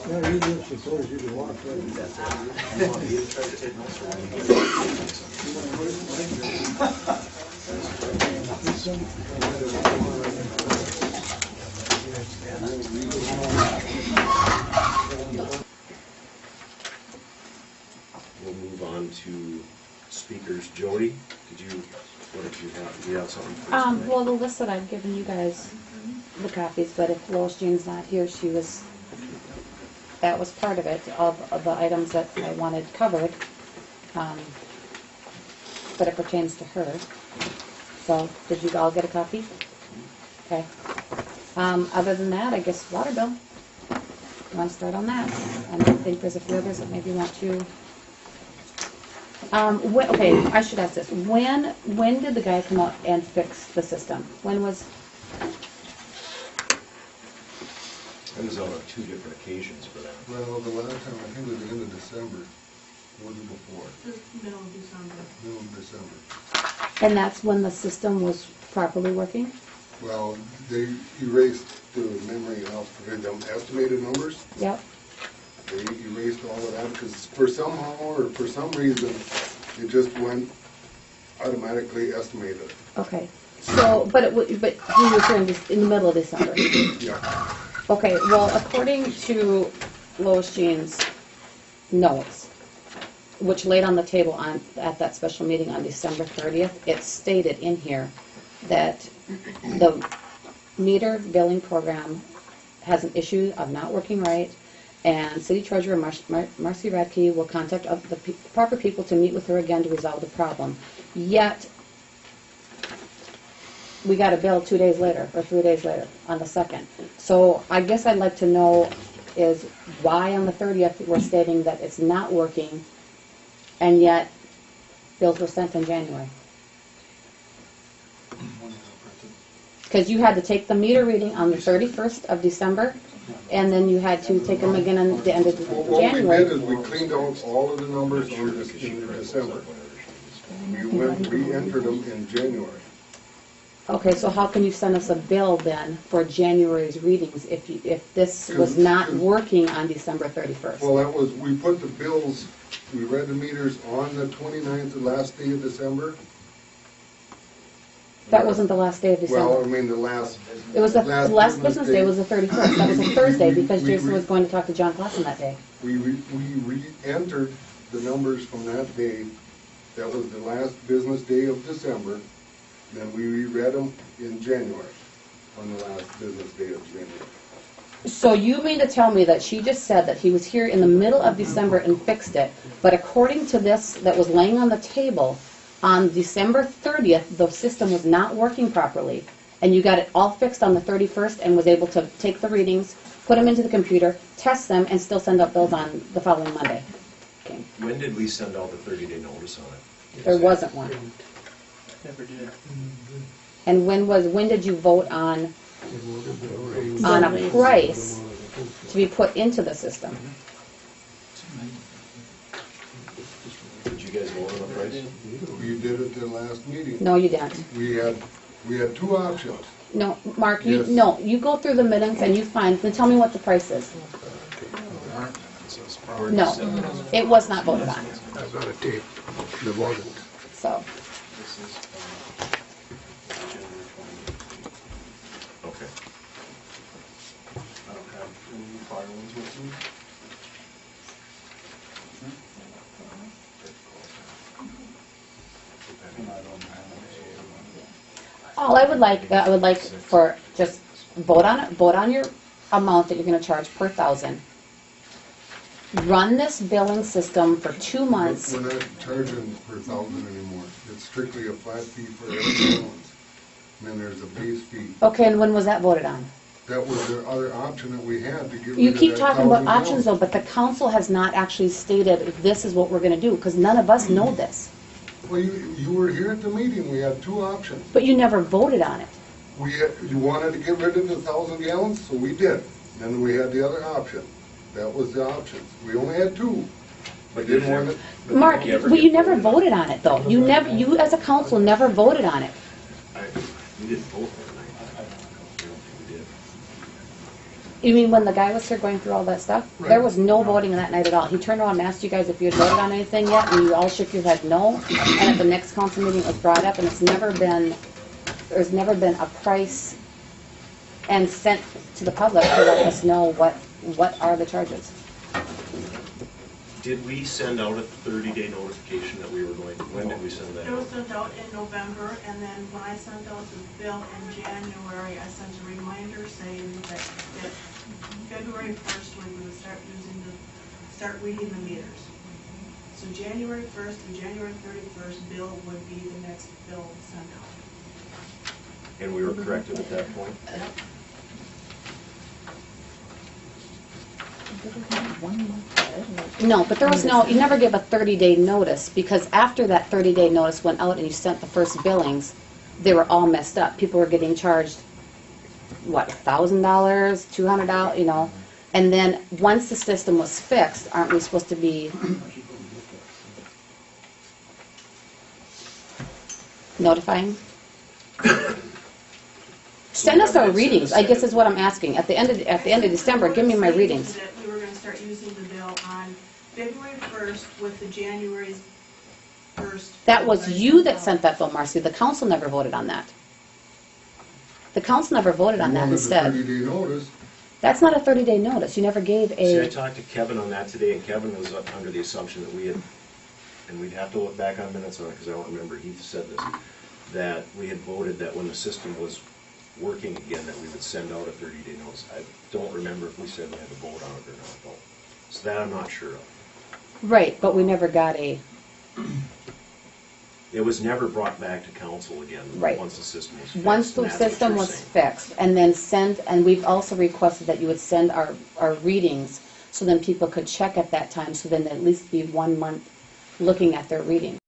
Yeah, you do, she told us you could walk right. You want me to try to take notes or we'll move on to speakers. Jody, what did you have? Do you have something for us tonight? Well, the list that I've given you guys, the copies, but if Lois Jean's not here, that was part of it, of the items that I wanted covered, but it pertains to her. So, did you all get a copy? Okay. Other than that, I guess water bill. You want to start on that? And I think there's a few others that maybe want to. Okay, I should ask this. When did the guy come out and fix the system? When was? It was on 2 different occasions for that. Well, the last time, I think it was the end of December, or the before, Just middle of December. middle of December. And that's when the system was properly working? Well, they erased the memory of the estimated numbers. Yep. They erased all of that because for somehow or for some reason, it just went automatically estimated. Okay. So, but he was here in the middle of December. Yeah. Okay, well, according to Lois Jean's notes, which laid on the table at that special meeting on December 30th, it stated in here that the meter billing program has an issue of not working right, and City Treasurer Marcy Radke will contact the proper people to meet with her again to resolve the problem. Yet, we got a bill 2 days later, or 3 days later, on the 2nd. So I guess I'd like to know is why on the 30th we're stating that it's not working, and yet bills were sent in January. Because you had to take the meter reading on the 31st of December, and then you had to take them again at the end of What January. we did is we cleaned out all of the numbers in December. We entered them in January. Okay, so how can you send us a bill then for January's readings if this was not working on December 31st? Well, that was, we put the bills, we read the meters on the 29th, the last day of December. That wasn't the last day of December. Well, I mean, the last. It was the last business day was the 31st. That was a Thursday because Jason was going to talk to John Clausen that day. We re-entered the numbers from that day. That was the last business day of December. Then we reread them in January, on the last business day of January. So you mean to tell me that she just said that he was here in the middle of December and fixed it, but according to this that was laying on the table, on December 30th, the system was not working properly, and you got it all fixed on the 31st and was able to take the readings, put them into the computer, test them, and still send out bills on the following Monday? Okay. When did we send out the 30-day notice on it? There wasn't one. Never did. And when did you vote on a price to be put into the system? Did you guys vote on the price? We did it the last meeting. No, you didn't. We had 2 options. No, Mark, Yes. you go through the minutes and you find, then tell me what the price is. No, it was not voted on, That's on a tape. It wasn't. so. Okay. I don't have any prior ones with me. And I don't have All I would like for just vote on your amount that you're gonna charge per thousand. Run this billing system for 2 months. We're not charging per thousand anymore. It's strictly a flat fee for every balance. And then there's a base fee. Okay, and when was that voted on? That was the other option that we had to get rid of You keep that talking about 1,000 options though, gallons. but the council has not actually stated this is what we're gonna do, because none of us know this. Well, you were here at the meeting. We had 2 options. But you never voted on it. You wanted to get rid of the 1,000 gallons, so we did. And we had the other option. That was the option. We only had 2. But didn't want it. Mark, well, you never voted on it though. You as a council never voted on it. We didn't vote that night. I don't think we did. You mean when the guy was here going through all that stuff? There was no voting that night at all. He turned around and asked you guys if you had voted on anything yet, and you all shook your head no. And at the next council meeting, it was brought up, and there's never been a price and sent to the public to let us know what are the charges. Did we send out a 30-day notification that we were going, when did we send that It was out? sent out in November, and then when I sent out the bill in January, I sent a reminder saying that February 1st, when we would start reading the meters. So January 1st and January 31st bill would be the next bill sent out. And we were corrected at that point? No, but there was no, you never gave a 30-day notice, because after that 30-day notice went out and you sent the first billings, they were all messed up. People were getting charged, what, $1,000, $200, you know? And then, once the system was fixed, aren't we supposed to be notifying? Send us our readings, I guess is what I'm asking. At the end of December, give me my readings. That we were going to start using the bill on February 1st with the January 1st. That was you that sent that bill, Marcy. The council never voted on that. The council never voted on that instead. You wanted a 30-day notice. That's not a 30-day notice. You never gave See, I a, talked to Kevin on that today, and Kevin was under the assumption that we had, and we'd have to look back on minutes on it, because I don't remember Heath said this, that we had voted that when the system was working again, that we would send out a 30-day notice. I don't remember if we said we had to vote on it or not, though. So that I'm not sure of. right, but we never got a, It was never brought back to council again, Right. once the system was fixed. once the and that's what system you're was saying. fixed, and then send, and we've also requested that you would send our readings, so then people could check at that time, so then at least be 1 month looking at their readings.